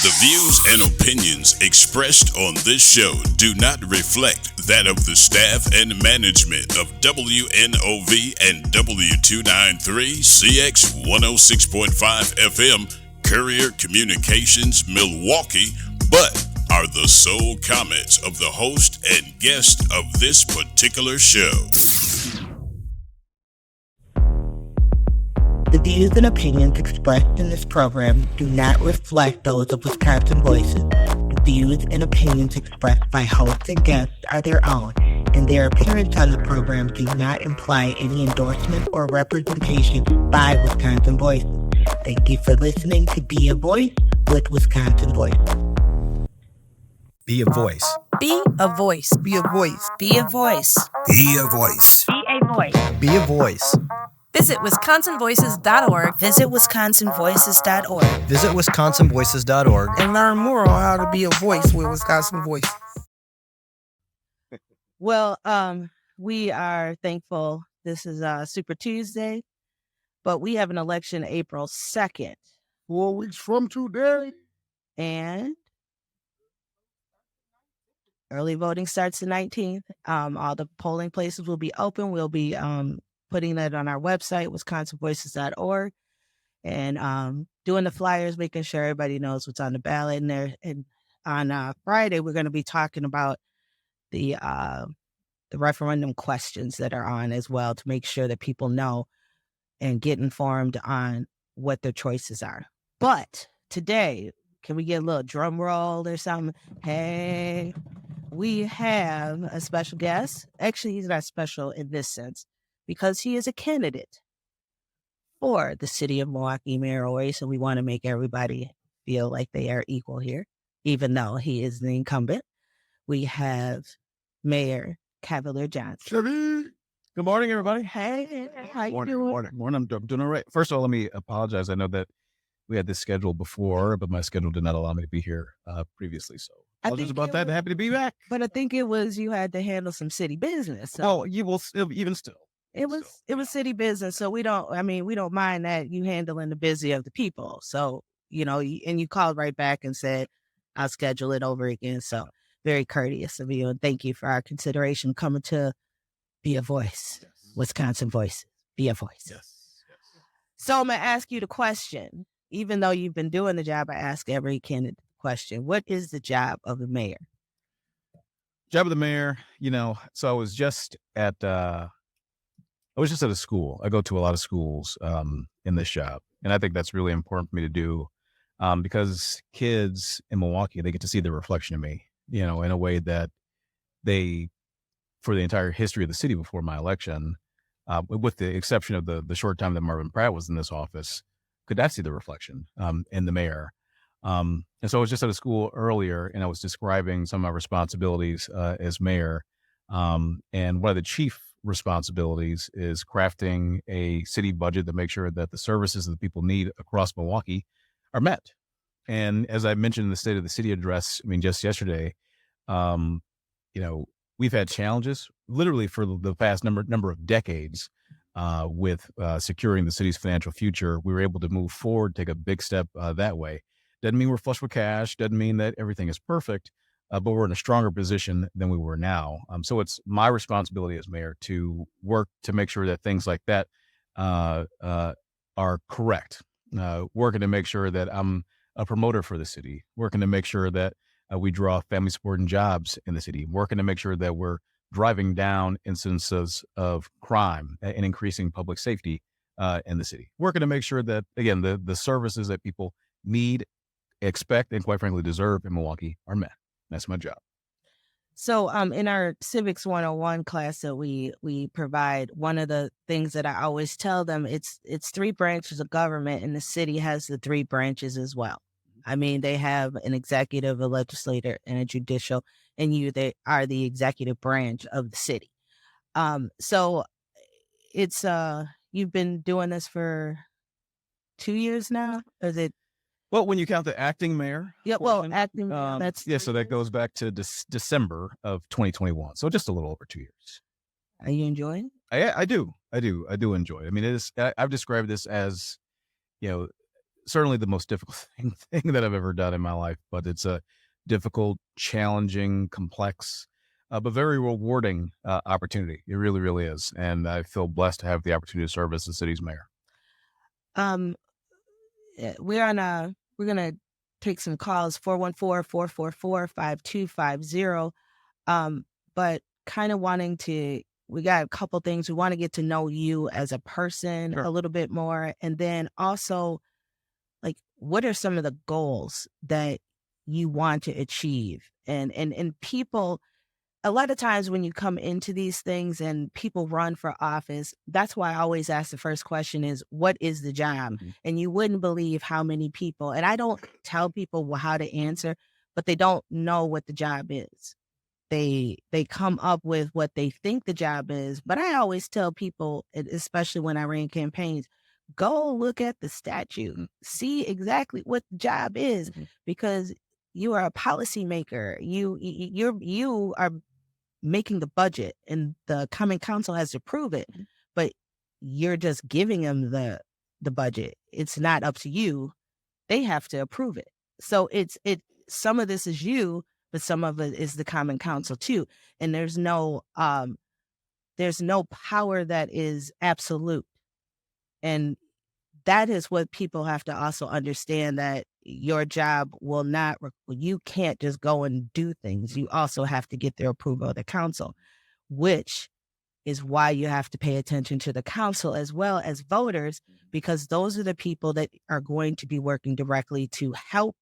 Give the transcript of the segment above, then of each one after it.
The views and opinions expressed on this show do not reflect that of the staff and management of WNOV and W293 CX 106.5 FM Courier Communications Milwaukee, but are the sole comments of the host and guest of this particular show. The views and opinions expressed in this program do not reflect those of Wisconsin Voices. The views and opinions expressed by hosts and guests are their own, and their appearance on the program do not imply any endorsement or representation by Wisconsin Voices. Thank you for listening to Be a Voice with Wisconsin Voices. Be a voice. Be a voice. Be a voice. Be a voice. Be a voice. Be a voice. Be a voice. Visit WisconsinVoices.org. Visit WisconsinVoices.org. Visit WisconsinVoices.org And learn more on how to be a voice with Wisconsin Voice. Well, we are thankful. This is Super Tuesday, but we have an election April 2nd. 4 weeks from today. And early voting starts the 19th. All the polling places will be open. We'll be putting that on our website, WisconsinVoices.org, and doing the flyers, making sure everybody knows what's on the ballot. And on Friday, we're going to be talking about the referendum questions that are on as well, to make sure that people know and get informed on what their choices are. But today, can we get a little drum roll or something? Hey, we have a special guest. Actually, he's not special in this sense, because he is a candidate for the city of Milwaukee mayoral race, and we want to make everybody feel like they are equal here, even though he is the incumbent. We have Mayor Cavalier Johnson. Good morning, everybody. Hey, how you doing? Morning. I'm doing all right. First of all, let me apologize. I know that we had this scheduled before, but my schedule did not allow me to be here previously. So apologies about that. Happy to be back. But I think it was you had to handle some city business. So. Oh, you will even still. It was city business, so we don't mind that you handling the busy of the people. So, and you called right back and said, I'll schedule it over again. So very courteous of you, and thank you for our consideration coming to Be a Voice. Yes. Wisconsin Voices. Be a voice. Yes. So I'm going to ask you the question. Even though you've been doing the job, I ask every candidate the question. What is the job of the mayor? Job of the mayor, so I was just at a school. I go to a lot of schools in this job. And I think that's really important for me to do because kids in Milwaukee, they get to see the reflection of me, in a way that they, for the entire history of the city before my election, with the exception of the short time that Marvin Pratt was in this office, could not see the reflection in the mayor. And so I was just at a school earlier, and I was describing some of my responsibilities as mayor. And one of the chief responsibilities is crafting a city budget to make sure that the services that people need across Milwaukee are met. And as I mentioned in the State of the City address, just yesterday, we've had challenges literally for the past number of decades with securing the city's financial future. We were able to move forward, take a big step that way. Doesn't mean we're flush with cash, doesn't mean that everything is perfect, but we're in a stronger position than we were now. So it's my responsibility as mayor to work to make sure that things like that are correct. Working to make sure that I'm a promoter for the city, working to make sure that we draw family supporting jobs in the city, working to make sure that we're driving down instances of crime and increasing public safety in the city, working to make sure that, again, the services that people need, expect, and quite frankly deserve in Milwaukee are met. That's my job. So in our Civics 101 class that we provide, one of the things that I always tell them, it's three branches of government, and the city has the three branches as well. They have an executive, a legislator, and a judicial, and they are the executive branch of the city. So it's you've been doing this for 2 years now? Or is it? Well, when you count the acting mayor. Yeah, well, acting mayor, that's... Yeah, so that goes back to December of 2021. So just a little over 2 years. Are you enjoying it? I do enjoy it. It is, I've described this as, certainly the most difficult thing that I've ever done in my life, but it's a difficult, challenging, complex, but very rewarding opportunity. It really, really is. And I feel blessed to have the opportunity to serve as the city's mayor. Um, we're gonna take some calls, 414-444-5250. But kind of we got a couple things. We want to get to know you as a person Sure. a little bit more. And then also, like, what are some of the goals that you want to achieve? And people, a lot of times when you come into these things and people run for office, that's why I always ask the first question is, what is the job? Mhm. And you wouldn't believe how many people, and I don't tell people how to answer, but they don't know what the job is. They come up with what they think the job is. But I always tell people, especially when I ran campaigns, go look at the statute, see exactly what the job is, because you are a policymaker. You are making the budget, and the common council has to approve it, but you're just giving them the budget. It's not up to you. They have to approve it. So some of this is you, but some of it is the common council too. And there's no power that is absolute. And that is what people have to also understand, that your job you can't just go and do things. You also have to get their approval of the council, which is why you have to pay attention to the council as well as voters, because those are the people that are going to be working directly to help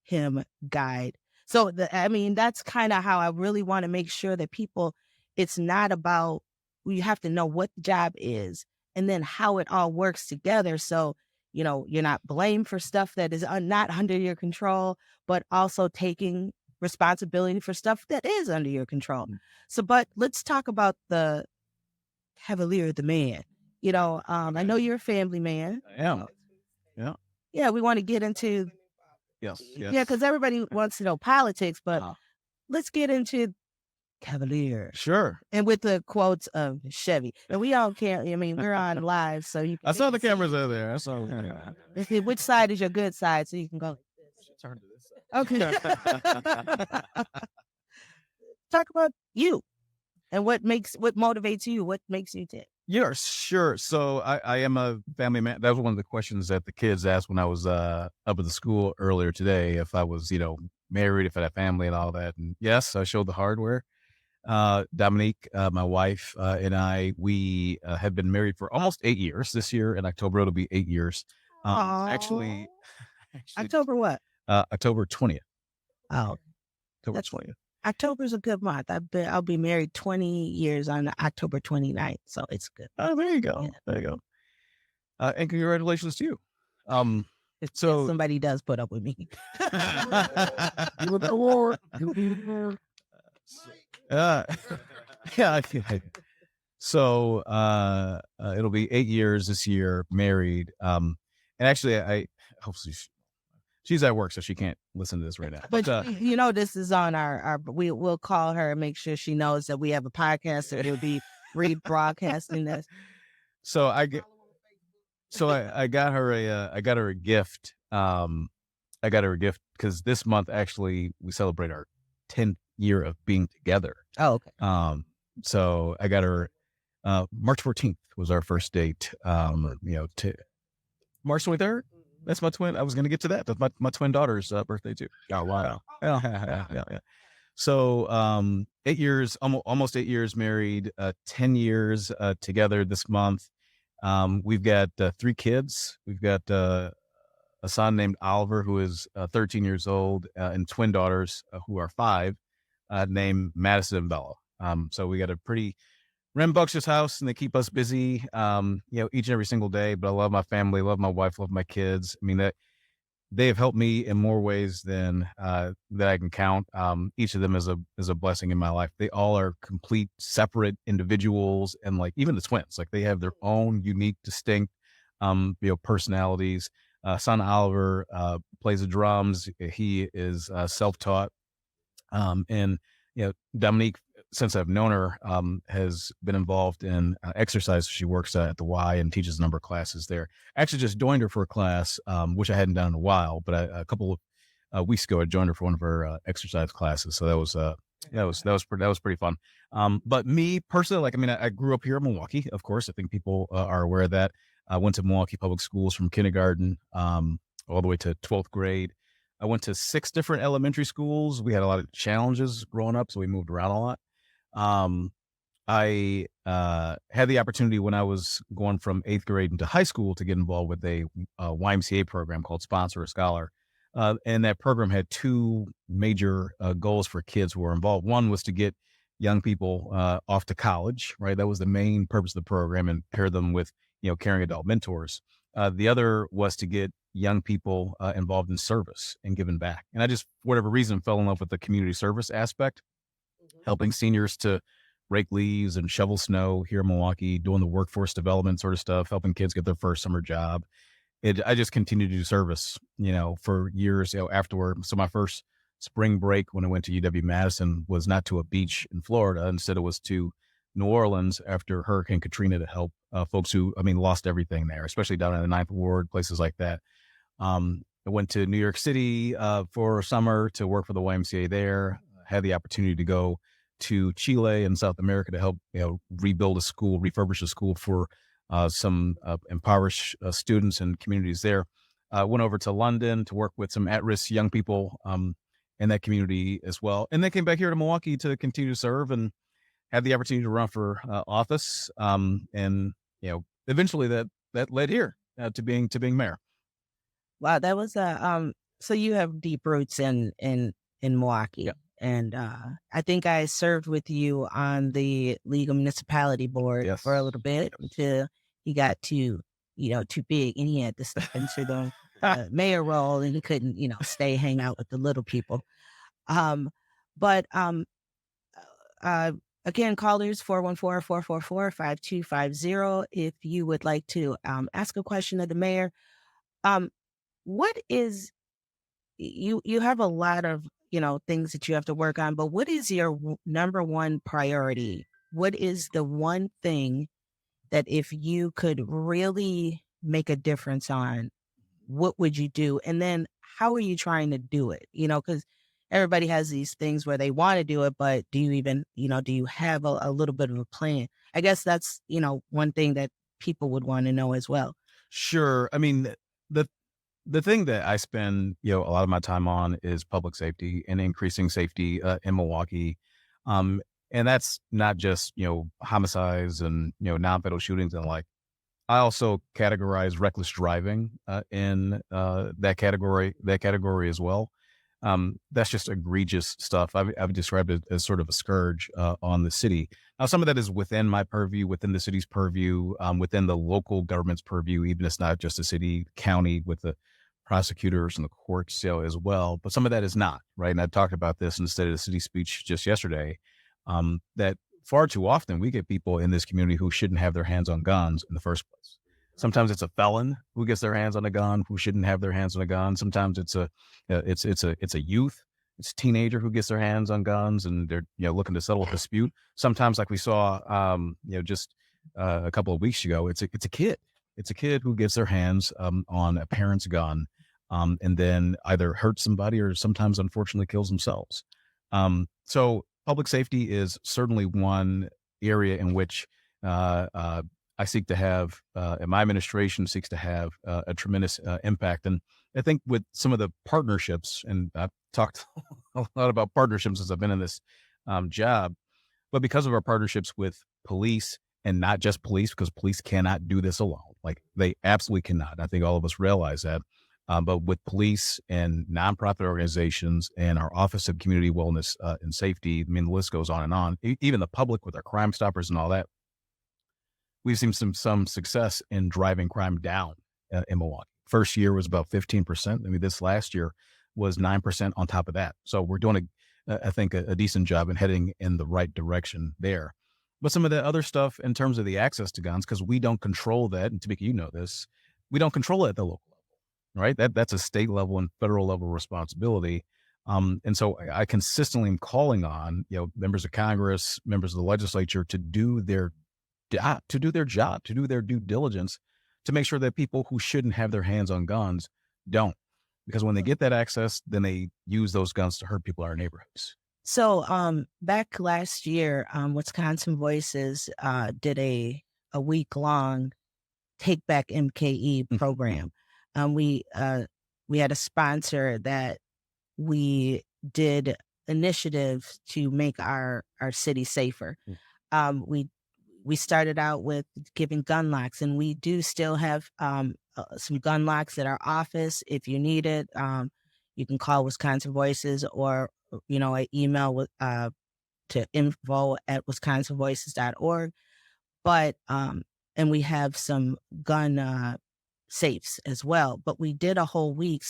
him guide. So that's kind of how I really want to make sure that people, it's not about, you have to know what the job is and then how it all works together. So, you're not blamed for stuff that is not under your control, but also taking responsibility for stuff that is under your control. So, but let's talk about the Cavalier, the man. I know you're a family man. I am. Yeah. Yeah, we want to get into, Yes. yeah, because everybody wants to know politics, but let's get into Cavalier. Sure. And with the quotes of Chevy. And we all can't, we're on live, so you can. I saw the cameras over there. I saw. Which side is your good side, so you can go like this. Turn to this side. Okay. Talk about you and what motivates you, what makes you tick. Yeah, sure. So I am a family man. That was one of the questions that the kids asked when I was up at the school earlier today, if I was, married, if I had a family and all that. And yes, I showed the hardware. Dominique, my wife, and we have been married for almost 8 years. This year in October, it'll be 8 years. Actually, October what? October 20th. Oh, October 20th. October's a good month. I'll be married 20 years on October 29th, so it's good. Oh, there you go. Yeah. There you go. And congratulations to you. If somebody does put up with me. You with the award. Yeah. So it'll be 8 years this year, married. And actually, I hopefully she's at work, so she can't listen to this right now. But this is on our we'll call her and make sure she knows that we have a podcast, so it'll be rebroadcasting this. So I got her a gift. I got her a gift because this month actually we celebrate our 10th year of being together. Oh, okay. So I got her March 14th was our first date. To March 23rd. That's my twin. I was going to get to that. That's my twin daughter's birthday too. Oh, wow. Yeah. So 8 years, almost 8 years married, 10 years together this month. We've got 3 kids. We've got a son named Oliver, who is 13 years old, and twin daughters who are 5, named Madison and Bella. So we got a pretty rambunctious house, and they keep us busy, each and every single day. But I love my family, love my wife, love my kids. I mean, that they have helped me in more ways than that I can count. Each of them is a blessing in my life. They all are complete, separate individuals, and like even the twins, like they have their own unique, distinct, personalities. Son Oliver plays the drums. He is self-taught, and Dominique since I've known her, has been involved in exercise. She works at the Y and teaches a number of classes there. Actually, just joined her for a class, which I hadn't done in a while, but a couple of weeks ago, I joined her for one of her exercise classes. So that was pretty fun. But me personally, like, I mean, I grew up here in Milwaukee. Of course, I think people are aware of that. I went to Milwaukee public schools from kindergarten all the way to 12th grade. I went to 6 different elementary schools. We had a lot of challenges growing up, so we moved around a lot. I had the opportunity when I was going from 8th grade into high school to get involved with a YMCA program called Sponsor a Scholar. And that program had 2 major goals for kids who were involved. One was to get young people off to college, right? That was the main purpose of the program, and pair them with, caring adult mentors. The other was to get young people involved in service and giving back. And I just, for whatever reason, fell in love with the community service aspect, helping seniors to rake leaves and shovel snow here in Milwaukee, doing the workforce development sort of stuff, helping kids get their first summer job. I just continued to do service, for years, afterward. So my first spring break when I went to UW-Madison was not to a beach in Florida. Instead, it was to New Orleans after Hurricane Katrina to help folks who, lost everything there, especially down in the Ninth Ward, places like that. I went to New York City for a summer to work for the YMCA there. Had the opportunity to go to Chile and South America to help, rebuild a school, refurbish a school for some impoverished students and communities there. Went over to London to work with some at-risk young people in that community as well. And then came back here to Milwaukee to continue to serve and had the opportunity to run for office. And, eventually that led here to being mayor. Wow, that was so you have deep roots in Milwaukee. Yep. And I think I served with you on the League of Municipality Board for a little bit until he got too big and he had to step into the mayor role and he couldn't, stay hang out with the little people. But again, callers 414-444-5250 if you would like to ask a question of the mayor. What is you have a lot of things that you have to work on, but what is your number one priority? What is the one thing that if you could really make a difference on, what would you do? And then how are you trying to do it? Because everybody has these things where they want to do it, but do you even, do you have a little bit of a plan? I guess that's, one thing that people would want to know as well. Sure. I mean, the thing that I spend, a lot of my time on is public safety and increasing safety in Milwaukee. And that's not just, homicides and, non-fatal shootings and like. I also categorize reckless driving in that category as well. That's just egregious stuff. I've described it as sort of a scourge on the city. Now, some of that is within my purview, within the city's purview, within the local government's purview, even it's not just the city, county, with the prosecutors and the courts as well. But some of that is not, right? And I talked about this in the State of the City speech just yesterday, that far too often we get people in this community who shouldn't have their hands on guns in the first place. Sometimes it's a felon who gets their hands on a gun who shouldn't have their hands on a gun. Sometimes it's a youth, it's a teenager who gets their hands on guns and they're looking to settle a dispute. Sometimes, like we saw just a couple of weeks ago, it's a kid. It's a kid who gets their hands on a parent's gun and then either hurts somebody or sometimes unfortunately kills themselves. So public safety is certainly one area in which I seek to have, and my administration seeks to have a tremendous impact. And I think with some of the partnerships, and I've talked a lot about partnerships since I've been in this job, but because of our partnerships with police, and not just police, because police cannot do this alone. Like they absolutely cannot. I think all of us realize that. But with police and nonprofit organizations and our Office of Community Wellness and Safety, I mean, the list goes on and on. Even the public with our Crime Stoppers and all that, we've seen some success in driving crime down in Milwaukee. First year was about 15%. I mean, this last year was 9% on top of that. So we're doing, I think, a decent job in heading in the right direction there. But some of the other stuff in terms of the access to guns, because we don't control that, and Tamika, this, we don't control it at the local level, right? That's a state level and federal level responsibility. And so I consistently am calling on, members of Congress, members of the legislature to do their job, to do their due diligence, to make sure that people who shouldn't have their hands on guns don't. Because when they get that access, then they use those guns to hurt people in our neighborhoods. So back last year, Wisconsin Voices did a week-long Take Back MKE program. We had a sponsor that we did initiatives to make our city safer. We started out with giving gun locks, and we do still have some gun locks at our office. If you need it, you can call Wisconsin Voices or an email with to info@wisconsinvoices.org. But and we have some gun safes as well. But we did a whole week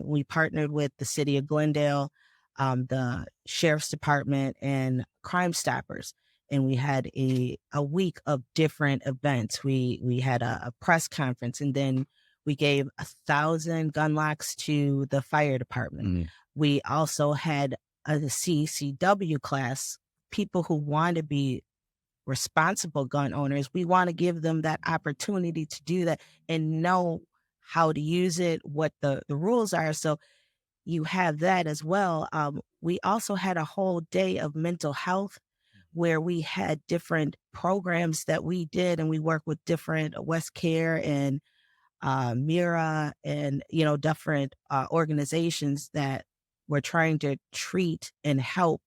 we partnered with the city of Glendale, the sheriff's department, and Crime Stoppers. And we had a week of different events. We had a press conference, and then we gave 1,000 gun locks to the fire department. Mm-hmm. We also had a CCW class, people who want to be responsible gun owners. We want to give them that opportunity to do that and know how to use it, what the rules are. So you have that as well. We also had a whole day of mental health where we had different programs that we did, and we worked with different West Care and Mira and, different organizations that were trying to treat and help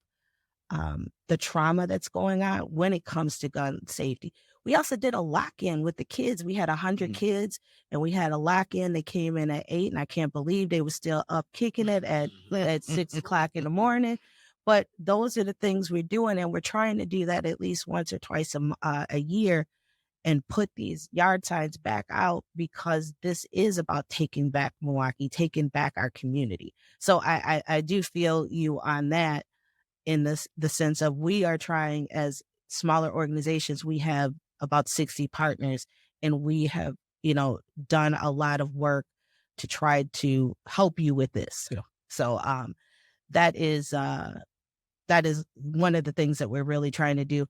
the trauma that's going on when it comes to gun safety. We also did a lock-in with the kids. We had 100 kids, and we had a lock-in. They came in at 8, and I can't believe they were still up kicking it at 6 o'clock in the morning. But those are the things we're doing, and we're trying to do that at least once or twice a year and put these yard signs back out, because this is about taking back Milwaukee, taking back our community. So I do feel you on that, in the sense of we are trying, as smaller organizations, we have about 60 partners, and we have, done a lot of work to try to help you with this. Yeah. So that is one of the things that we're really trying to do.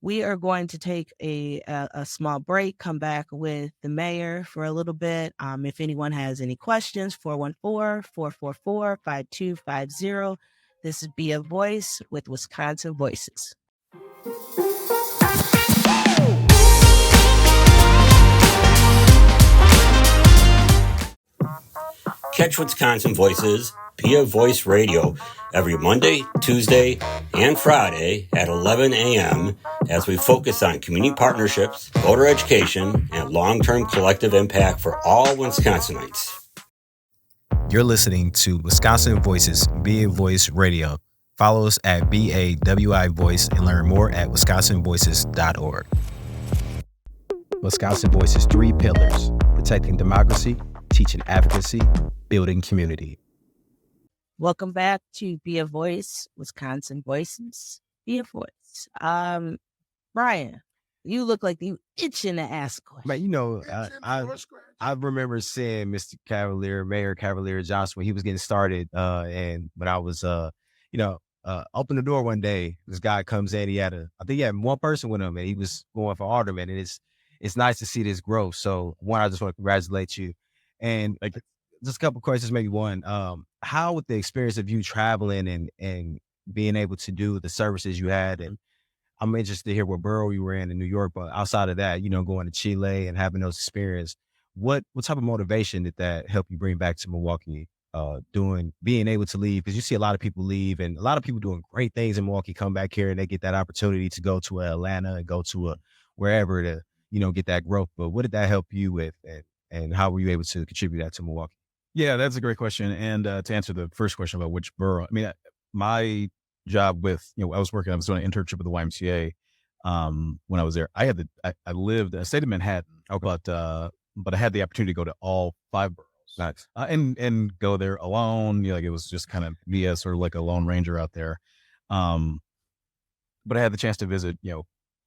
We are going to take a small break, come back with the mayor for a little bit. If anyone has any questions, 414-444-5250. This is Be a Voice with Wisconsin Voices. Catch Wisconsin Voices, Be a Voice Radio, every Monday, Tuesday, and Friday at 11 a.m. as we focus on community partnerships, voter education, and long-term collective impact for all Wisconsinites. You're listening to Wisconsin Voices, Be a Voice Radio. Follow us at BAWI Voice and learn more at wisconsinvoices.org. Wisconsin Voices 3 pillars: protecting democracy, teaching advocacy, building community. Welcome back to Be a Voice, Wisconsin Voices. Be a Voice. Brian, you look like you itching to ask questions. Man, I remember seeing Mr. Cavalier, Mayor Cavalier Johnson, when he was getting started, and when I was, open the door one day, this guy comes in. I think he had one person with him, and he was going for alderman. And it's nice to see this growth. So one, I just want to congratulate you, and just a couple of questions, maybe one. How, with the experience of you traveling and being able to do the services you had, and I'm interested to hear what borough you were in New York, but outside of that, going to Chile and having those experiences, what type of motivation did that help you bring back to Milwaukee? Being able to leave, because you see a lot of people leave, and a lot of people doing great things in Milwaukee come back here and they get that opportunity to go to Atlanta and go to wherever to, get that growth. But what did that help you with, and how were you able to contribute that to Milwaukee? Yeah, that's a great question. And to answer the first question about which borough, my job with, I was doing an internship with the YMCA when I was there. I stayed in Manhattan, but I had the opportunity to go to all 5 boroughs. Nice. And go there alone. It was just kind of me as sort of like a lone ranger out there. But I had the chance to visit,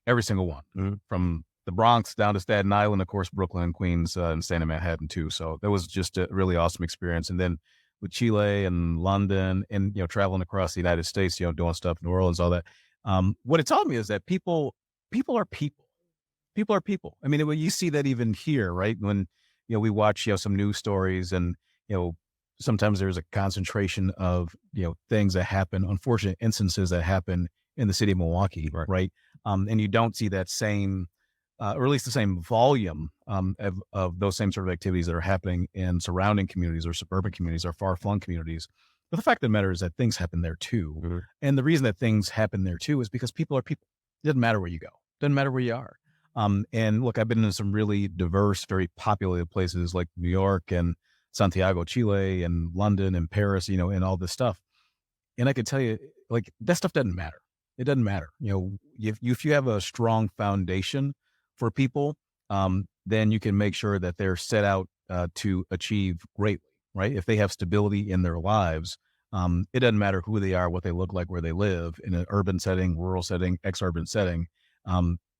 every single one, from the Bronx down to Staten Island, of course, Brooklyn, Queens, and staying in Manhattan too. So that was just a really awesome experience. And then Chile and London and, traveling across the United States, doing stuff in New Orleans, all that. What it taught me is that people are people. People are people. I mean, you see that even here, right? When, we watch, some news stories and, sometimes there's a concentration of, things that happen, unfortunate instances that happen in the city of Milwaukee, right? And you don't see that same, or at least the same volume of those same sort of activities that are happening in surrounding communities or suburban communities or far-flung communities. But the fact of the matter is that things happen there too. Mm-hmm. And the reason that things happen there too is because people are people. It doesn't matter where you go. It doesn't matter where you are. And look, I've been in some really diverse, very populated places like New York and Santiago, Chile, and London and Paris, and all this stuff. And I could tell you, like, that stuff doesn't matter. It doesn't matter. If you have a strong foundation for people, then you can make sure that they're set out to achieve greatly, right? If they have stability in their lives, it doesn't matter who they are, what they look like, where they live, in an urban setting, rural setting, ex-urban setting.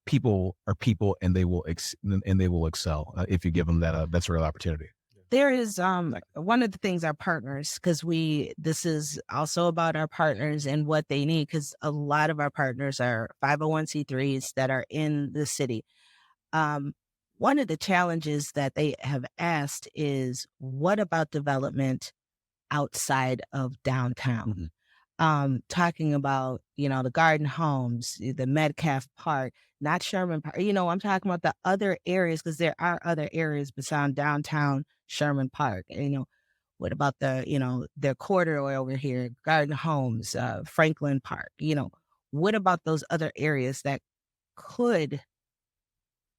People are people, and they will excel if you give them that sort of opportunity. There is one of the things our partners, because this is also about our partners and what they need, because a lot of our partners are 501c3s that are in the city. One of the challenges that they have asked is, what about development outside of downtown? Mm-hmm. Talking about, the garden homes, the Metcalf Park, not Sherman Park. I'm talking about the other areas, because there are other areas besides downtown Sherman Park. What about their corridor over here, garden homes, Franklin Park? What about those other areas that could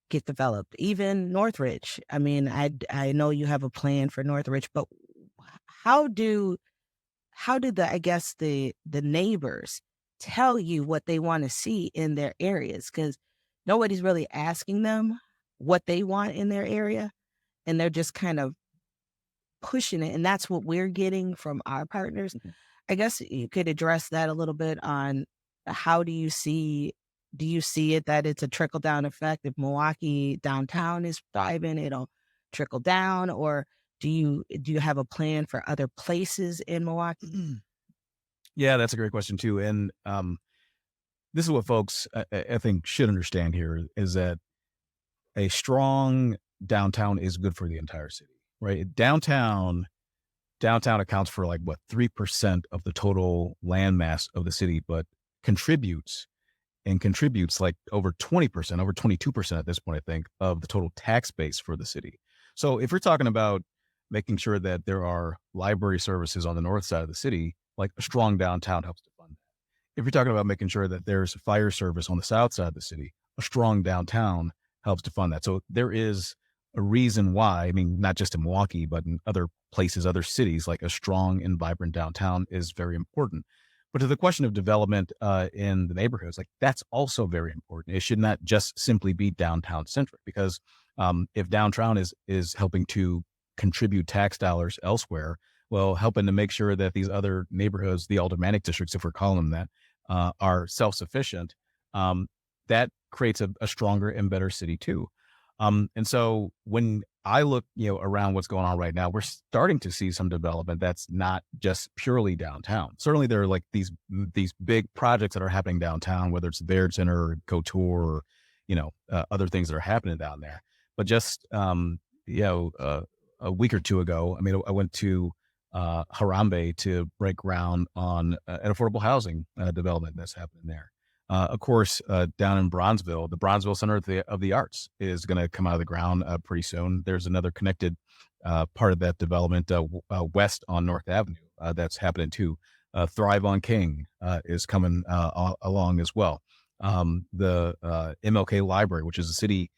get developed? Even Northridge. I mean, I know you have a plan for Northridge, but how do the neighbors tell you what they want to see in their areas? Because nobody's really asking them what they want in their area, and they're just kind of pushing it. And that's what we're getting from our partners. Mm-hmm. I guess you could address that a little bit on how do you see it that it's a trickle down effect? If Milwaukee downtown is thriving, it'll trickle down, or do you have a plan for other places in Milwaukee? Yeah, that's a great question too. And this is what folks I think should understand here, is that a strong downtown is good for the entire city, right? Downtown accounts for 3% of the total land mass of the city, but contributes like over 20%, over 22% at this point, I think, of the total tax base for the city. So if we're talking about making sure that there are library services on the north side of the city, like a strong downtown helps to fund that. If you're talking about making sure that there's fire service on the south side of the city, a strong downtown helps to fund that. So there is a reason why, I mean, not just in Milwaukee, but in other places, other cities, like a strong and vibrant downtown is very important. But to the question of development in the neighborhoods, that's also very important. It should not just simply be downtown centric, because if downtown is helping to contribute tax dollars elsewhere, well, helping to make sure that these other neighborhoods, the aldermanic districts, if we're calling them that, are self-sufficient, that creates a stronger and better city too. And so when I look, around what's going on right now, we're starting to see some development that's not just purely downtown. Certainly there are these big projects that are happening downtown, whether it's the Baird Center or Couture or, other things that are happening down there. But just, a week or two ago, I went to Harambe to break ground on an affordable housing development that's happening there. Of course, down in Bronzeville, the Bronzeville Center of the Arts is going to come out of the ground pretty soon. There's another connected part of that development west on North Avenue that's happening too. Thrive on King is coming along as well. The MLK Library, which is a city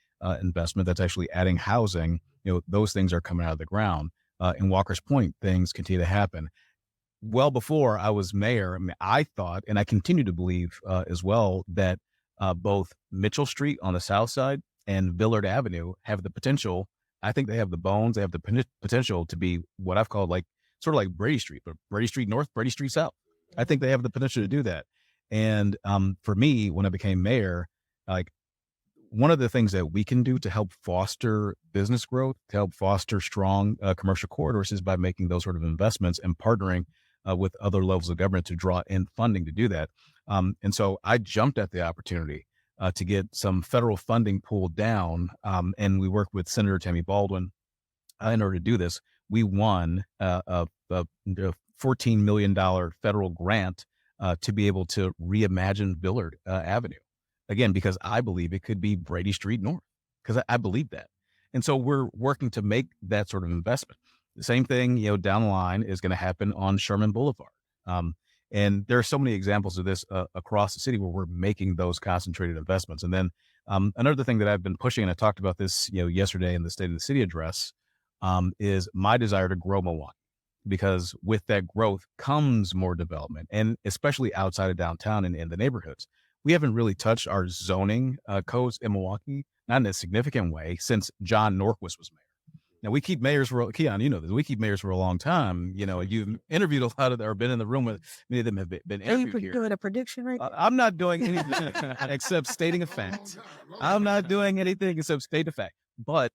investment that's actually adding housing, those things are coming out of the ground. In Walker's Point, things continue to happen. Well, before I was mayor, I thought, and I continue to believe as well, that both Mitchell Street on the south side and Villard Avenue have the potential. I think they have the bones. They have the potential to be what I've called sort of like Brady Street, but Brady Street North, Brady Street South. I think they have the potential to do that. And for me, when I became mayor, one of the things that we can do to help foster business growth, to help foster strong commercial corridors, is by making those sort of investments and partnering with other levels of government to draw in funding to do that. And so I jumped at the opportunity to get some federal funding pulled down, and we worked with Senator Tammy Baldwin in order to do this. We won a $14 million federal grant to be able to reimagine Billard Avenue. Again, because I believe it could be Brady Street North, because I believe that. And so we're working to make that sort of investment. The same thing, down the line is going to happen on Sherman Boulevard. And there are so many examples of this across the city where we're making those concentrated investments. And then another thing that I've been pushing, and I talked about this, yesterday in the State of the City address, is my desire to grow Milwaukee. Because with that growth comes more development, and especially outside of downtown and in the neighborhoods. We haven't really touched our zoning codes in Milwaukee, not in a significant way, since John Norquist was mayor. Now, we keep mayors for, Keon, this, we keep mayors for a long time. You've interviewed a lot of them, or been in the room with, many of them have been interviewed Are you doing a prediction right now? I'm not doing anything except stating a fact. I'm not doing anything except state a fact. But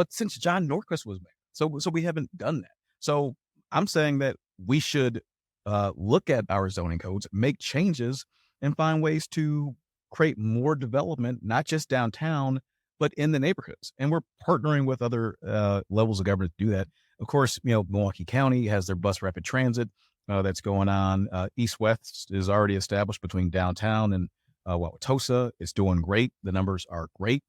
since John Norquist was mayor, so we haven't done that. So I'm saying that we should look at our zoning codes, make changes, and find ways to create more development, not just downtown, but in the neighborhoods. And we're partnering with other levels of government to do that. Of course, Milwaukee County has their bus rapid transit that's going on. East-West is already established between downtown and Wauwatosa. It's doing great. The numbers are great.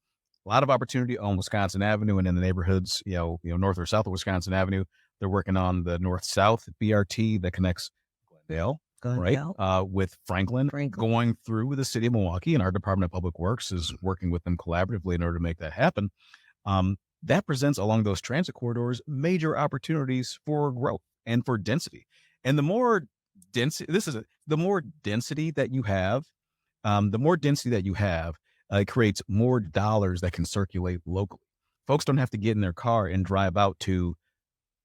A lot of opportunity on Wisconsin Avenue and in the neighborhoods, north or south of Wisconsin Avenue. They're working on the north-south BRT that connects Glendale. Right, with Franklin going through the city of Milwaukee, and our Department of Public Works is working with them collaboratively in order to make that happen. That presents along those transit corridors major opportunities for growth and for density. And the more density, the more density that you have, it creates more dollars that can circulate locally. Folks don't have to get in their car and drive out to,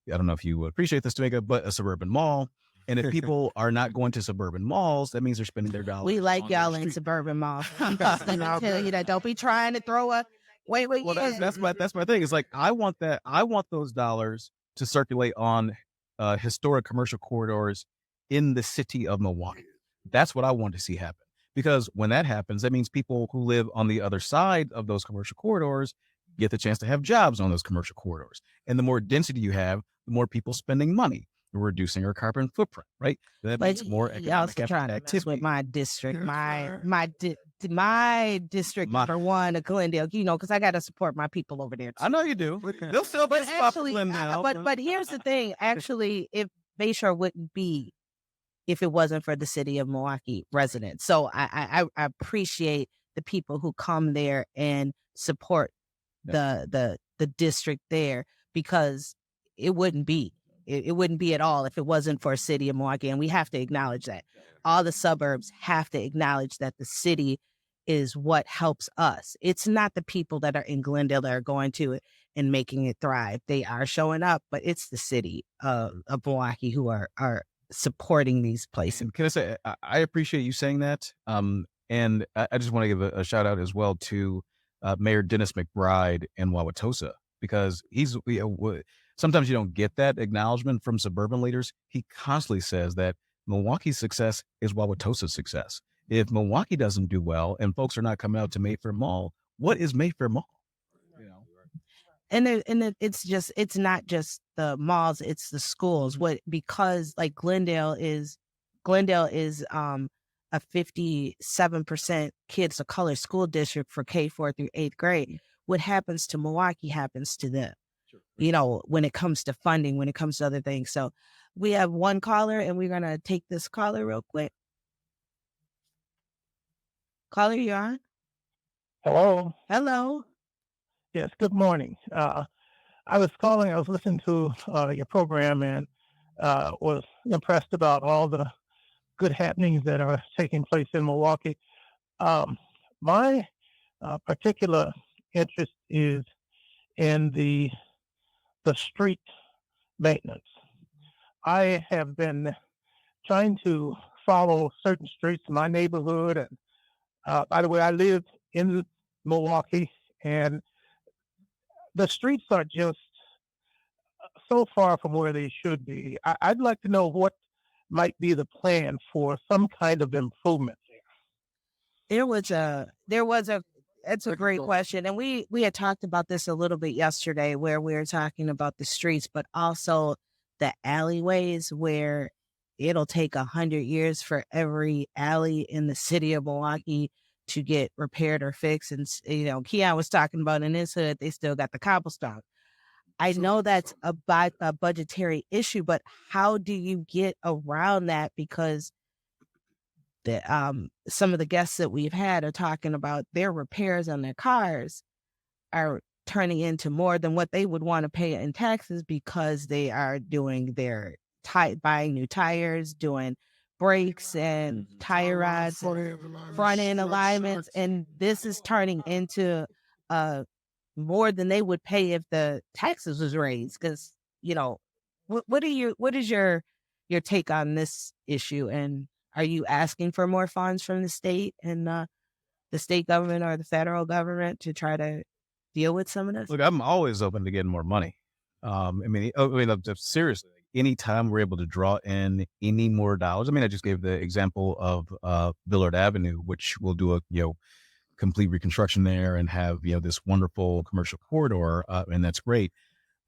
I don't know if you would appreciate this, Tamika, but a suburban mall. And if people are not going to suburban malls, that means they're spending their dollars. We like y'all in suburban malls. I'm just going to tell you that. Don't be trying to throw a wait. Well, that's my thing. It's like I want those dollars to circulate on historic commercial corridors in the city of Milwaukee. That's what I want to see happen. Because when that happens, that means people who live on the other side of those commercial corridors get the chance to have jobs on those commercial corridors. And the more density you have, the more people spending money. Reducing our carbon footprint, right? That means more economic activity. With my district, my district number one of Glendale, because I got to support my people over there too. I know you do. They'll still be Glendale. But here's the thing. Actually, if Bayshore wouldn't be if it wasn't for the city of Milwaukee residents. So I appreciate the people who come there and support the district there, because it wouldn't be. It wouldn't be at all if it wasn't for a city of Milwaukee. And we have to acknowledge that. All the suburbs have to acknowledge that the city is what helps us. It's not the people that are in Glendale that are going to it and making it thrive. They are showing up, but it's the city of Milwaukee who are supporting these places. And can I say, I appreciate you saying that. And I just want to give a shout out as well to Mayor Dennis McBride in Wauwatosa, because he's, sometimes you don't get that acknowledgement from suburban leaders. He constantly says that Milwaukee's success is Wauwatosa's success. If Milwaukee doesn't do well and folks are not coming out to Mayfair Mall, what is Mayfair Mall? And it's not just the malls, it's the schools. Because like Glendale is a 57% kids of color school district for K4 through 8th grade. What happens to Milwaukee happens to them. When it comes to funding, when it comes to other things. So we have one caller, and we're going to take this caller real quick. Caller, you on? Hello. Yes, good morning. I was listening to your program, and was impressed about all the good happenings that are taking place in Milwaukee. My particular interest is in the street maintenance. I have been trying to follow certain streets in my neighborhood, and by the way, I live in Milwaukee, and the streets are just so far from where they should be. I'd like to know what might be the plan for some kind of improvement there. That's a great question. And we had talked about this a little bit yesterday where we were talking about the streets, but also the alleyways where it'll take 100 years for every alley in the city of Milwaukee to get repaired or fixed. And, Keon was talking about in his hood, they still got the cobblestone. I know that's a budgetary issue, but how do you get around that? Because some of the guests that we've had are talking about their repairs on their cars are turning into more than what they would want to pay in taxes because they are doing their buying new tires, doing brakes and tire rods, front end alignments, and this is turning into more than they would pay if the taxes was raised. Because what is your take on this issue, and are you asking for more funds from the state and the state government or the federal government to try to deal with some of this? Look, I'm always open to getting more money. Seriously, anytime we're able to draw in any more dollars. I just gave the example of Villard Avenue, which will do a complete reconstruction there and have this wonderful commercial corridor, and that's great.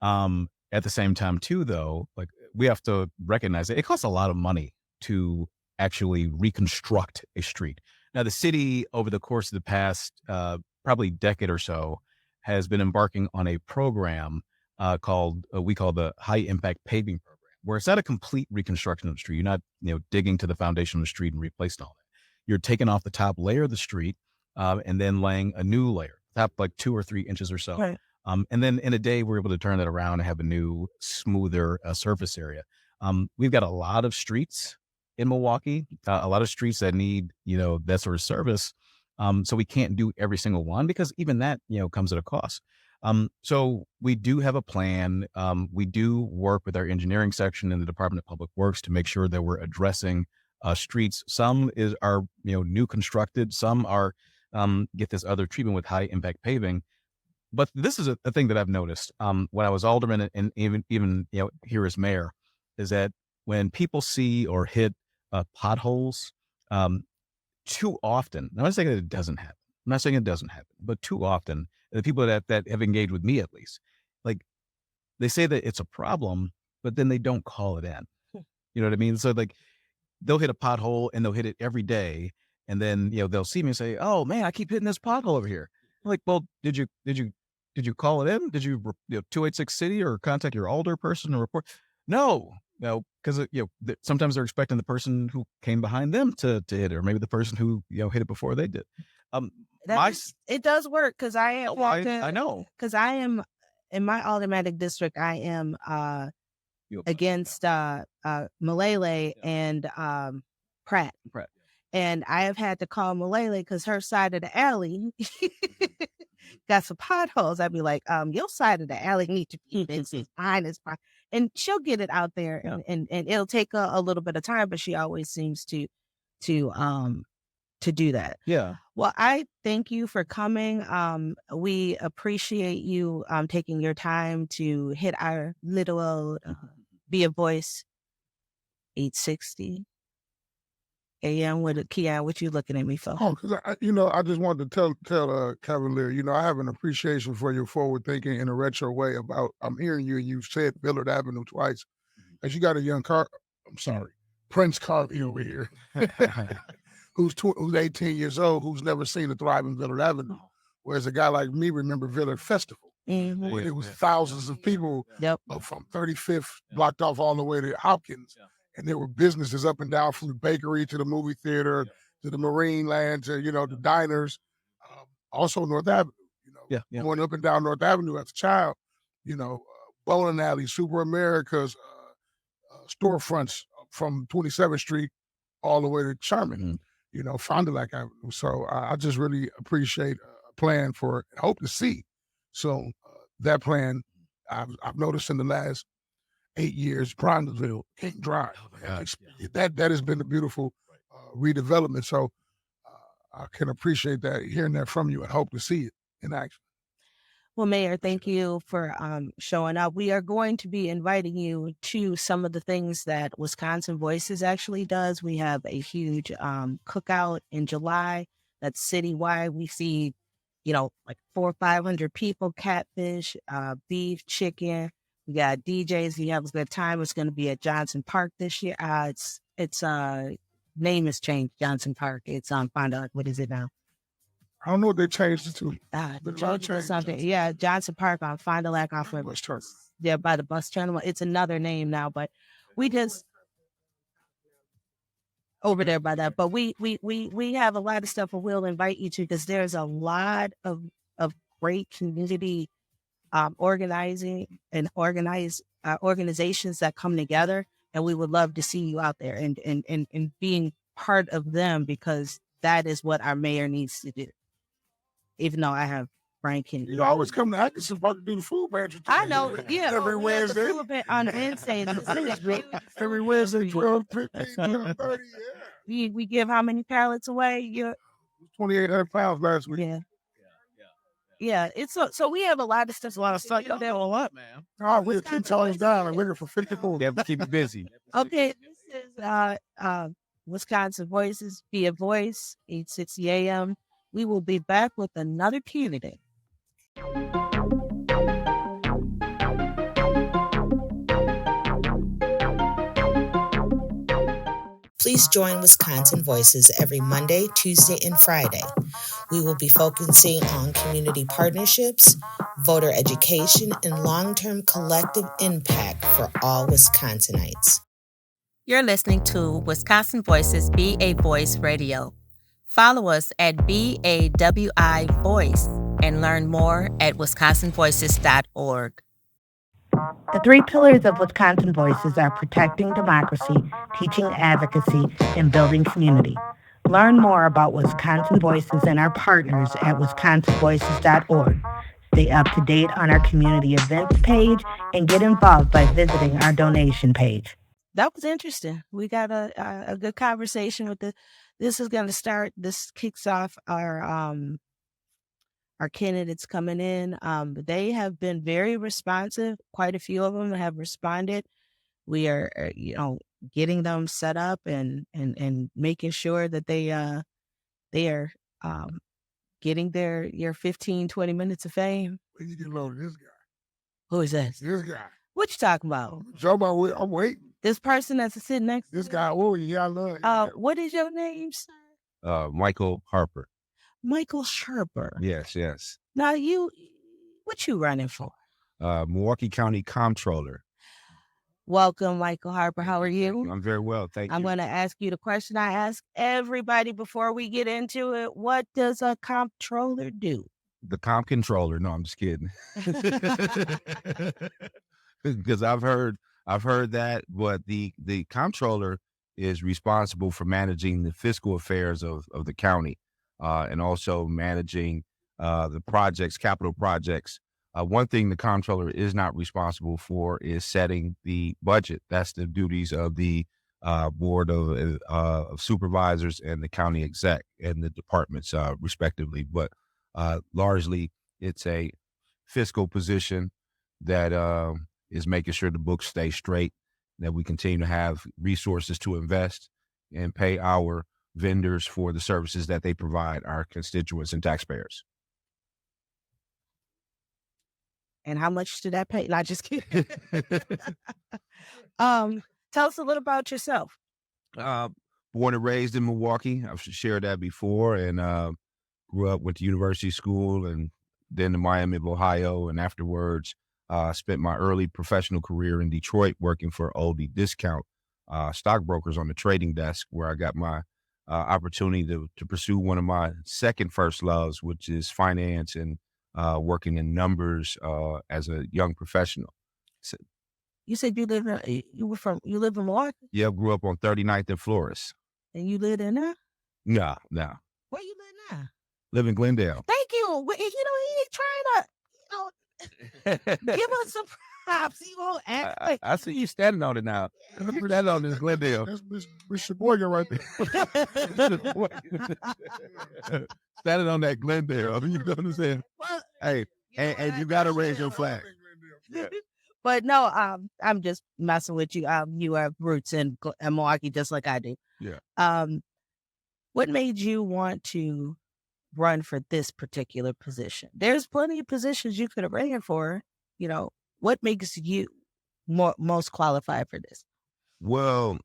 At the same time, too, though, like we have to recognize that it costs a lot of money to actually reconstruct a street. Now, the city, over the course of the past probably decade or so, has been embarking on a program called we call the High Impact Paving Program, where it's not a complete reconstruction of the street. You're not digging to the foundation of the street and replacing all that. You're taking off the top layer of the street and then laying a new layer, top like 2 or 3 inches or so. Right. And then in a day, we're able to turn that around and have a new, smoother surface area. We've got a lot of streets in Milwaukee, a lot of streets that need, that sort of service. So we can't do every single one because even that, comes at a cost. So we do have a plan. We do work with our engineering section in the Department of Public Works to make sure that we're addressing streets. Some are new constructed. Some are get this other treatment with high impact paving. But this is a thing that I've noticed when I was alderman and even here as mayor, is that when people see or hit potholes too often, I'm not saying that it doesn't happen. I'm not saying it doesn't happen, but too often, the people that have engaged with me, at least, like they say that it's a problem, but then they don't call it in. You know what I mean? So like they'll hit a pothole and they'll hit it every day. And then, they'll see me and say, "Oh man, I keep hitting this pothole over here." I'm like, "Well, did you call it in? Did you 286 city or contact your alder person to report?" No, because sometimes they're expecting the person who came behind them to hit it, or maybe the person who hit it before they did. It does work because I know because I am in my aldermanic district. I am against Malele and Pratt. And I have had to call Malele because her side of the alley got some potholes. I'd be like, your side of the alley need to be as fine as fine. And she'll get it out there, and it'll take a little bit of time, but she always seems to do that. Yeah. Well, I thank you for coming. We appreciate you taking your time to hit our little old Be a Voice 860 AM with Keon. What you looking at me for? Oh, because I just wanted to tell Cavalier, I have an appreciation for your forward thinking in a retro way about. I'm hearing you, and you said Villard Avenue twice, as you got a young Prince Carvey over here, who's 18 years old, who's never seen a thriving Villard Avenue, whereas a guy like me remember Villard Festival. Mm-hmm. It was thousands of people from 35th blocked off all the way to Hopkins. And there were businesses up and down from the bakery to the movie theater to the Marine Land to, the diners. Also North Avenue, going up and down North Avenue as a child, bowling alley, Super America's storefronts from 27th Street all the way to Sherman, Fond du Lac Avenue. So I just really appreciate a plan for hope to see. So that plan, I've noticed in the last 8 years, Bronzeville, King Drive. That has been a beautiful redevelopment. So I can appreciate that, hearing that from you, and hope to see it in action. Well, Mayor, thank you for showing up. We are going to be inviting you to some of the things that Wisconsin Voices actually does. We have a huge cookout in July that's citywide. We see, like 400 or 500 people, catfish, beef, chicken. We got DJs. You have a good time. It's going to be at Johnson Park this year. It's name has changed, Johnson Park. It's on what is it now? I don't know what they changed it to. Something. Yeah, Johnson Park on Fond du Lac off of Bus terminal. Yeah, by the bus terminal. It's another name now, but we just over there by that. But we have a lot of stuff we'll invite you to, because there's a lot of great community organizations that come together, and we would love to see you out there and being part of them, because that is what our mayor needs to do. Even though I have Frank and You always come to Atkinson Park to do the food pantry. I know, yeah. Every Wednesday. On Wednesday. Every Wednesday, 12:15, 12:30, yeah. We give how many pallets away? 2,800 pounds last week. Yeah. It's so we have a lot of stuff. A lot of stuff. Y'all do a lot, man. Oh, we're 10 times down and looking for 54. Yeah, keep you busy. Okay, this is Wisconsin Voices, be a voice, 8:60 a.m. We will be back with another candidate. Please join Wisconsin Voices every Monday, Tuesday, and Friday. We will be focusing on community partnerships, voter education, and long-term collective impact for all Wisconsinites. You're listening to Wisconsin Voices Be a Voice Radio. Follow us at BAWI Voice and learn more at wisconsinvoices.org. The three pillars of Wisconsin Voices are protecting democracy, teaching advocacy, and building community. Learn more about Wisconsin Voices and our partners at wisconsinvoices.org. Stay up to date on our community events page and get involved by visiting our donation page. That was interesting. We got a good conversation with this is going to start. This kicks off our candidates coming in. They have been very responsive. Quite a few of them have responded. We are, getting them set up and making sure that they are getting your 15, 20 minutes of fame. When you get loaded, this guy. Who is this? This guy. What you talking about? Joe, I'm waiting. This person that's sitting next to this guy. Oh, yeah, I love it. What is your name, sir? Michael Harper. Michael Harper. Yes. Now what you running for? Milwaukee County Comptroller. Welcome, Michael Harper. How are you? I'm very well, thank you. I'm going to ask you the question I ask everybody before we get into it. What does a comptroller do? The comp controller. No, I'm just kidding. Because I've heard that, but the comptroller is responsible for managing the fiscal affairs of the county, and also managing the projects, capital projects. One thing the comptroller is not responsible for is setting the budget. That's the duties of the board of supervisors and the county exec and the departments, respectively. But largely, it's a fiscal position that is making sure the books stay straight, that we continue to have resources to invest and pay our vendors for the services that they provide our constituents and taxpayers. And how much did that pay? Not just kidding. Tell us a little about yourself. Born and raised in Milwaukee. I've shared that before, and grew up, went to university school, and then to Miami of Ohio, and afterwards spent my early professional career in Detroit working for Oldie Discount stockbrokers on the trading desk, where I got my opportunity to pursue one of my second first loves, which is finance and working in numbers as a young professional. So, you said you live in Milwaukee? Yeah, grew up on 39th and Flores. And you live in there? No. Where you live now? Live in Glendale. Thank you. He ain't trying to, give us See, you won't act like I see you standing on it now. Put that on this Glendale. That's Miss Sheboygan right there. Standing on that Glendale. You know what I'm saying? well, Hey, and you got to raise your flag. Yeah. But no, I'm just messing with you. You have roots in Milwaukee just like I do. Yeah. What made you want to run for this particular position? There's plenty of positions you could have ran for. You know, what makes you most qualified for this? Well,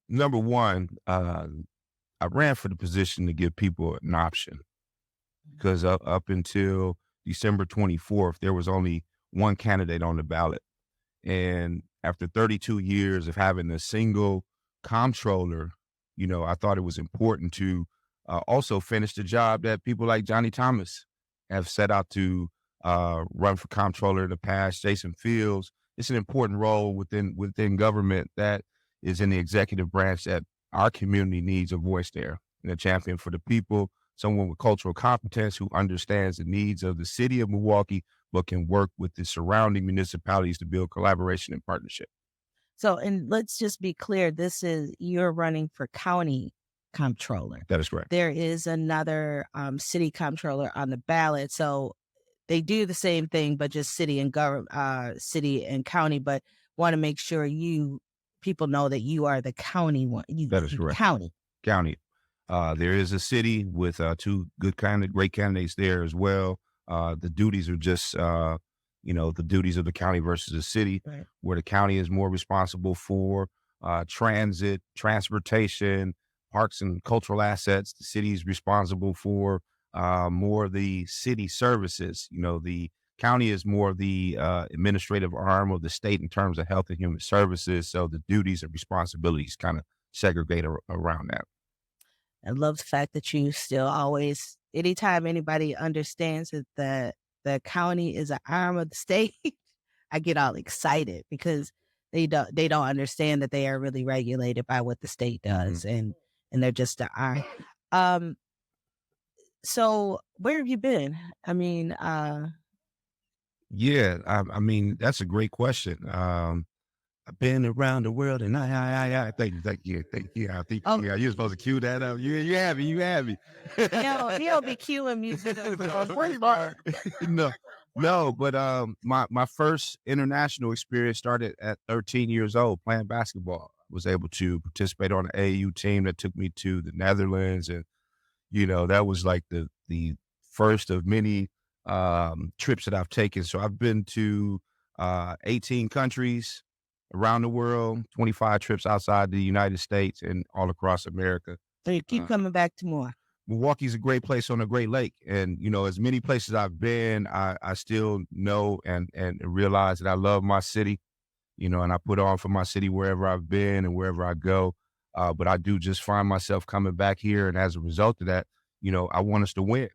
number one, I ran for the position to give people an option because up until December 24th, there was only one candidate on the ballot. And after 32 years of having a single comptroller, you know, I thought it was important to also finish the job that people like Johnny Thomas have set out to run for comptroller in the past. Jason Fields. It's an important role within government that is in the executive branch that our community needs a voice there and a champion for the people, someone with cultural competence who understands the needs of the city of Milwaukee, but can work with the surrounding municipalities to build collaboration and partnership. So, and let's just be clear, you're running for county comptroller. That is correct. There is another city comptroller on the ballot. So they do the same thing, but just city and city and county, but want to make sure people know that you are the county one. That is correct. County. There is a city with two great candidates there as well. The duties are just, the duties of the county versus the city, right, where the county is more responsible for transit, transportation, parks and cultural assets. The city is responsible for more of the city services. You know, the county is more of the administrative arm of the state in terms of health and human services. So the duties and responsibilities kind of segregate around that. I love the fact that you still always, anytime anybody understands that the county is an arm of the state, I get all excited because they don't understand that they are really regulated by what the state does, and they're just an arm. So where have you been? I mean, yeah, I mean that's a great question. I've been around the world, and I thank you. I think you're supposed to cue that up. You have me. He'll be cueing music. No, but my first international experience started at 13 years old playing basketball. I was able to participate on an AAU team that took me to the Netherlands, and that was like the first of many trips that I've taken. So I've been to 18 countries around the world, 25 trips outside the United States and all across America. So you keep coming back to more. Milwaukee's a great place on a great lake. And, as many places I've been, I still know and realize that I love my city, and I put on for my city wherever I've been and wherever I go. But I do just find myself coming back here. And as a result of that, I want us to win,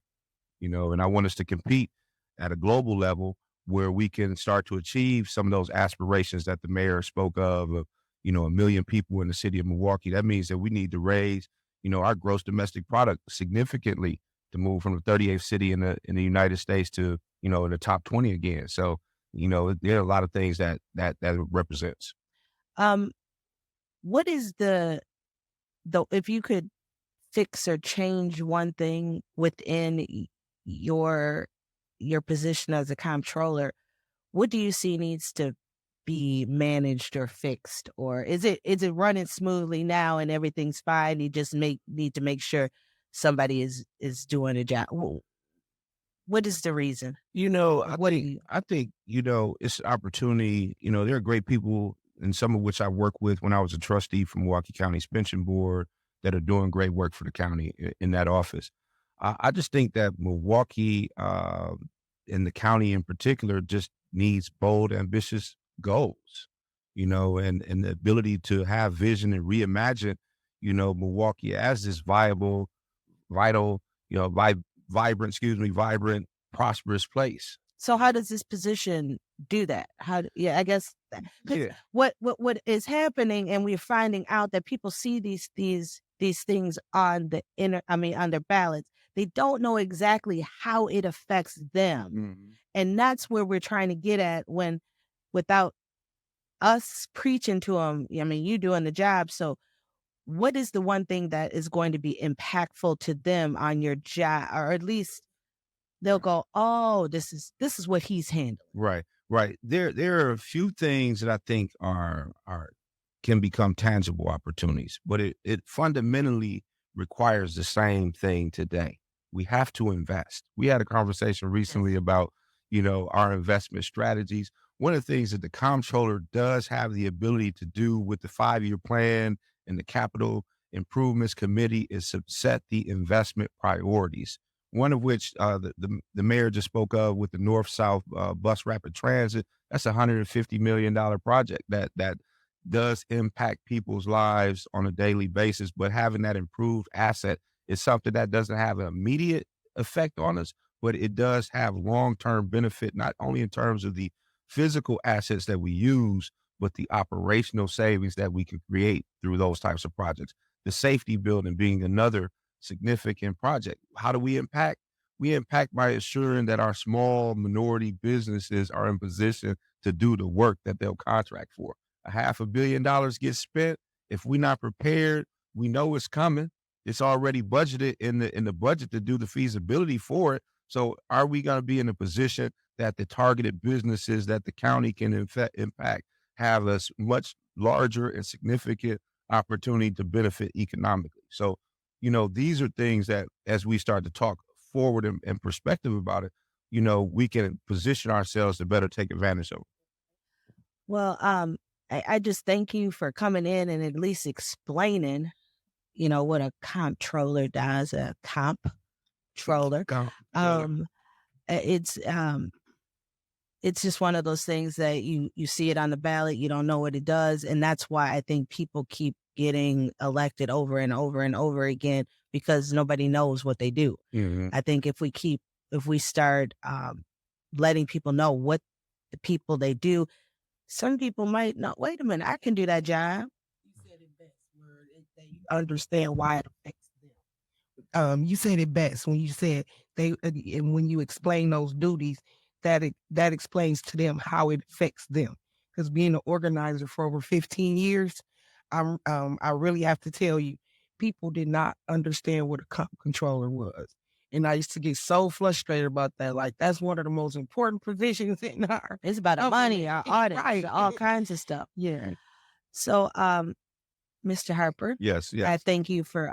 and I want us to compete at a global level where we can start to achieve some of those aspirations that the mayor spoke of 1 million people in the city of Milwaukee. That means that we need to raise, our gross domestic product significantly to move from the 38th city in the United States to, the top 20 again. So, there are a lot of things that represents. What is if you could fix or change one thing within your position as a comptroller, what do you see needs to be managed or fixed? Or is it running smoothly now and everything's fine? You just need to make sure somebody is doing a job. What is the reason? I think it's an opportunity. There are great people, and some of which I worked with when I was a trustee for Milwaukee County's pension board, that are doing great work for the county in that office. I just think that Milwaukee and the county in particular just needs bold, ambitious goals, and the ability to have vision and reimagine, Milwaukee as this vibrant, prosperous place. So how does this position do that? I guess what is happening, and we're finding out that people see these things on their ballots. They don't know exactly how it affects them. Mm-hmm. And that's where we're trying to get at when without us preaching to them, I mean, you doing the job. So what is the one thing that is going to be impactful to them on your job, or at least they'll go, oh, this is what he's handling. Right. There are a few things that I think are can become tangible opportunities, but it fundamentally requires the same thing today. We have to invest. We had a conversation recently about, our investment strategies. One of the things that the Comptroller does have the ability to do with the 5-year plan and the capital improvements committee is to set the investment priorities. One of which the mayor just spoke of with the North-South bus rapid transit. That's a $150 million project that does impact people's lives on a daily basis. But having that improved asset is something that doesn't have an immediate effect on us, but it does have long-term benefit, not only in terms of the physical assets that we use, but the operational savings that we can create through those types of projects. The safety building being another significant project. How do we impact? We impact by assuring that our small minority businesses are in position to do the work that they'll contract for. $500 million gets spent. If we're not prepared, we know it's coming. It's already budgeted in the budget to do the feasibility for it. So are we going to be in a position that the targeted businesses that the county can impact have a much larger and significant opportunity to benefit economically? So, these are things that as we start to talk forward and perspective about it, we can position ourselves to better take advantage of it. Well, I just thank you for coming in and at least explaining, what a comptroller does, a comptroller. It's just one of those things that you see it on the ballot, you don't know what it does. And that's why I think people keep getting elected over and over and over again, because nobody knows what they do. Mm-hmm. I think if we start letting people know what the people they do, some people might not, wait a minute, I can do that job. You said it best, where they understand why it affects them. You said it best when you said and when you explain those duties, that explains to them how it affects them. Because being an organizer for over 15 years, I really have to tell you, people did not understand what a controller was. And I used to get so frustrated about that. Like, that's one of the most important positions in our... It's about our money, our audits, right, all kinds of stuff. Yeah. So, Mr. Harper. Yes. I thank you for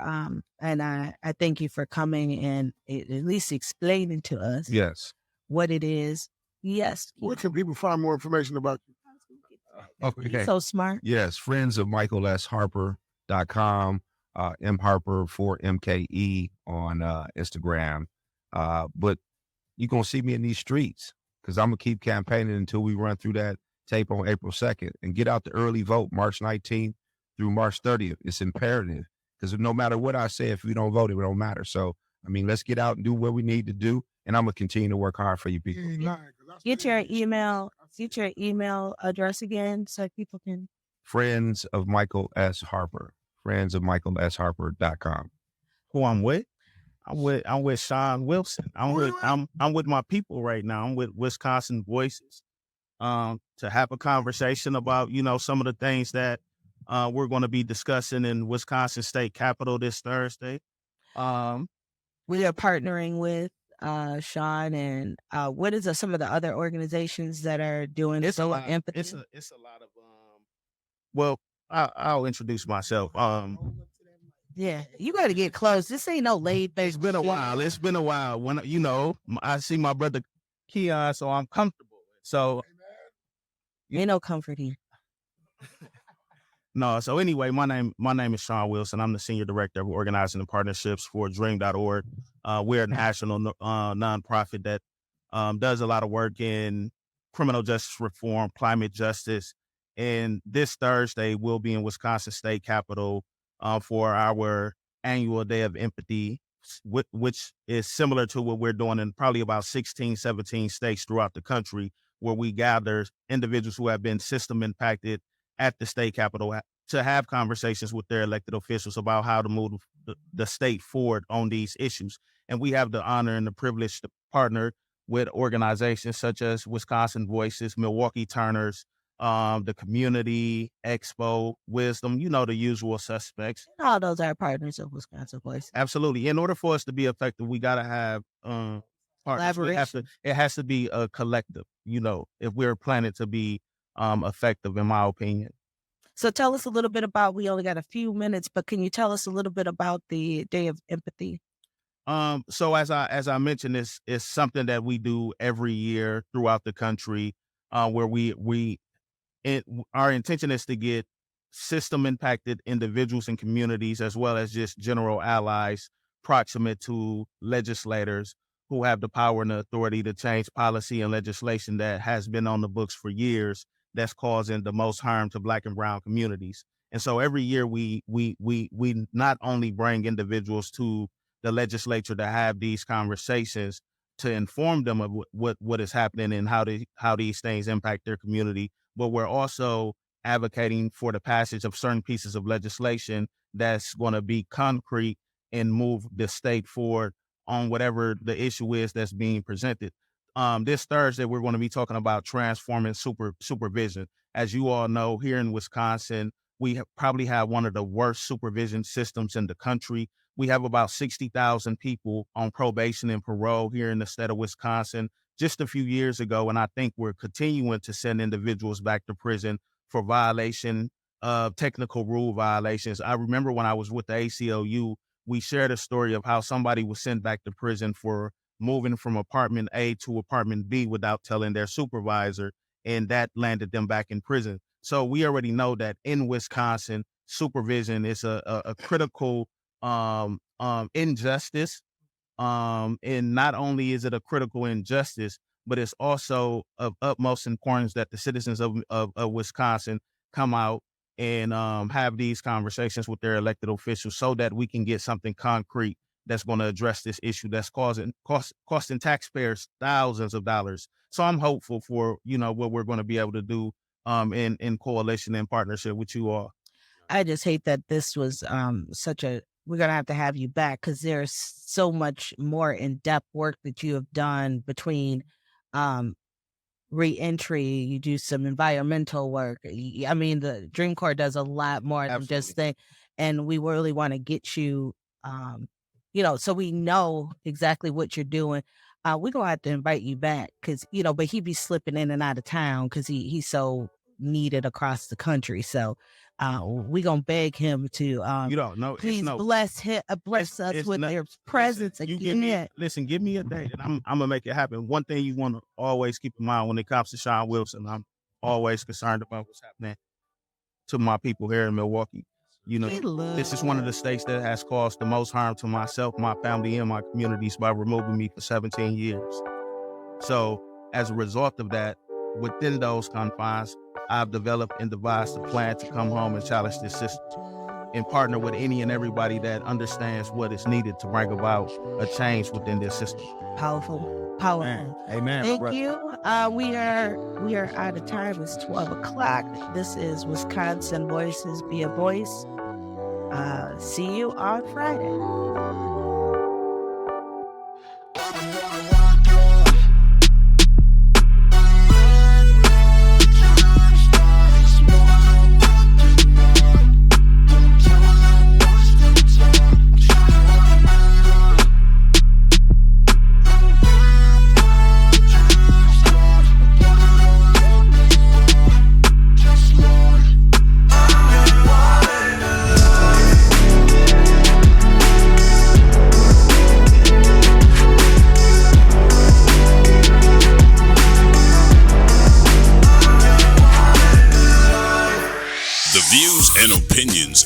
and I thank you for coming and at least explaining to us what it is. Yes. Where can people find more information about you? Okay. So smart. Yes, friends of MichaelSHarper.com, mharper for MKE on Instagram. But you're going to see me in these streets because I'm going to keep campaigning until we run through that tape on April 2nd and get out the early vote March 19th through March 30th. It's imperative because no matter what I say, if we don't vote, it don't matter. So, let's get out and do what we need to do. And I'm going to continue to work hard for you people. Get your email address again so people can. Friends of Michael S. Harper. Friends of MichaelSHarper.com. Who I'm with? I'm with Sean Wilson. I'm with my people right now. I'm with Wisconsin Voices. To have a conversation about, some of the things that we're going to be discussing in Wisconsin State Capitol this Thursday. We are partnering with Sean, and what is some of the other organizations that are doing solar empathy? It's a lot of well, I'll introduce myself. Yeah, you got to get close. This ain't no laid back. It's been a while. When I see my brother Keon, so I'm comfortable. So ain't no comfort here. No. So anyway, my name is Sean Wilson. I'm the Senior Director of Organizing and Partnerships for Dream.org. We're a national nonprofit that does a lot of work in criminal justice reform, climate justice. And this Thursday, we'll be in Wisconsin State Capitol for our annual Day of Empathy, which is similar to what we're doing in probably about 16, 17 states throughout the country, where we gather individuals who have been system impacted at the state capitol to have conversations with their elected officials about how to move the state forward on these issues. And we have the honor and the privilege to partner with organizations such as Wisconsin Voices, Milwaukee Turners, the Community, Expo, Wisdom, the usual suspects. All those are partners of Wisconsin Voices. Absolutely. In order for us to be effective, we got to have partners. It has to be a collective, if we're planning to be effective, in my opinion. So tell us a little bit about, we only got a few minutes, but can you tell us a little bit about the Day of Empathy? So as I mentioned, it's something that we do every year throughout the country, where our intention is to get system impacted individuals and communities, as well as just general allies proximate to legislators who have the power and the authority to change policy and legislation that has been on the books for years that's causing the most harm to Black and brown communities. And so every year we not only bring individuals to the legislature to have these conversations, to inform them of what is happening and how these things impact their community, but we're also advocating for the passage of certain pieces of legislation that's going to be concrete and move the state forward on whatever the issue is that's being presented. This Thursday, we're going to be talking about transforming supervision. As you all know, here in Wisconsin, we probably have one of the worst supervision systems in the country. We have about 60,000 people on probation and parole here in the state of Wisconsin just a few years ago, and I think we're continuing to send individuals back to prison for violation of technical rule violations. I remember when I was with the ACLU, we shared a story of how somebody was sent back to prison for moving from apartment A to apartment B without telling their supervisor, and that landed them back in prison. So we already know that in Wisconsin, supervision is a critical injustice. And not only is it a critical injustice, but it's also of utmost importance that the citizens of Wisconsin come out and have these conversations with their elected officials so that we can get something concrete that's going to address this issue that's costing taxpayers thousands of dollars. So I'm hopeful for, what we're going to be able to do in coalition and partnership with you all. I just hate that this was we're going to have you back, because there's so much more in-depth work that you have done between re-entry. You do some environmental work. I mean, the Dream Corps does a lot more than just thing. And we really want to get you, so we know exactly what you're doing. We're going to have to invite you back because, but he be slipping in and out of town because he's so needed across the country. So we're going to beg him to please bless us with their presence again. Give me a date and I'm going to make it happen. One thing you want to always keep in mind when it comes to Sean Wilson, I'm always concerned about what's happening to my people here in Milwaukee. This is one of the states that has caused the most harm to myself, my family, and my communities by removing me for 17 years. So as a result of that, within those confines, I've developed and devised a plan to come home and challenge this system and partner with any and everybody that understands what is needed to bring about a change within this system. Powerful. Amen. Thank you. We are out of time. It's 12 o'clock. This is Wisconsin Voices. Be a voice. See you on Friday.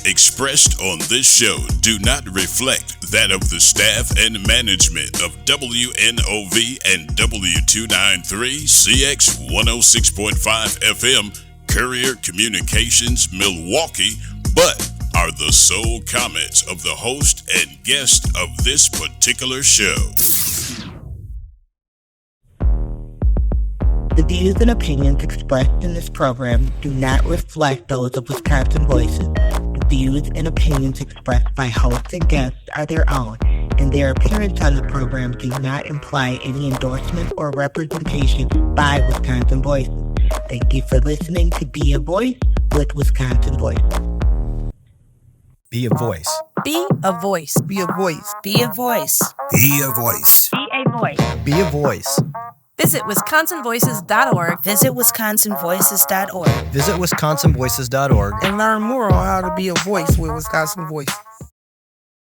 Expressed on this show do not reflect that of the staff and management of WNOV and W293 CX 106.5 FM Courier Communications Milwaukee, but are the sole comments of the host and guest of this particular show. The views and opinions expressed in this program do not reflect those of Wisconsin Voices. The views and opinions expressed by hosts and guests are their own, and their appearance on the program do not imply any endorsement or representation by Wisconsin Voices. Thank you for listening to Be a Voice with Wisconsin Voices. Be a voice. Be a voice. Be a voice. Be a voice. Be a voice. Be a voice. Be a voice. Visit WisconsinVoices.org. Visit WisconsinVoices.org. Visit WisconsinVoices.org And learn more on how to be a voice with Wisconsin Voices.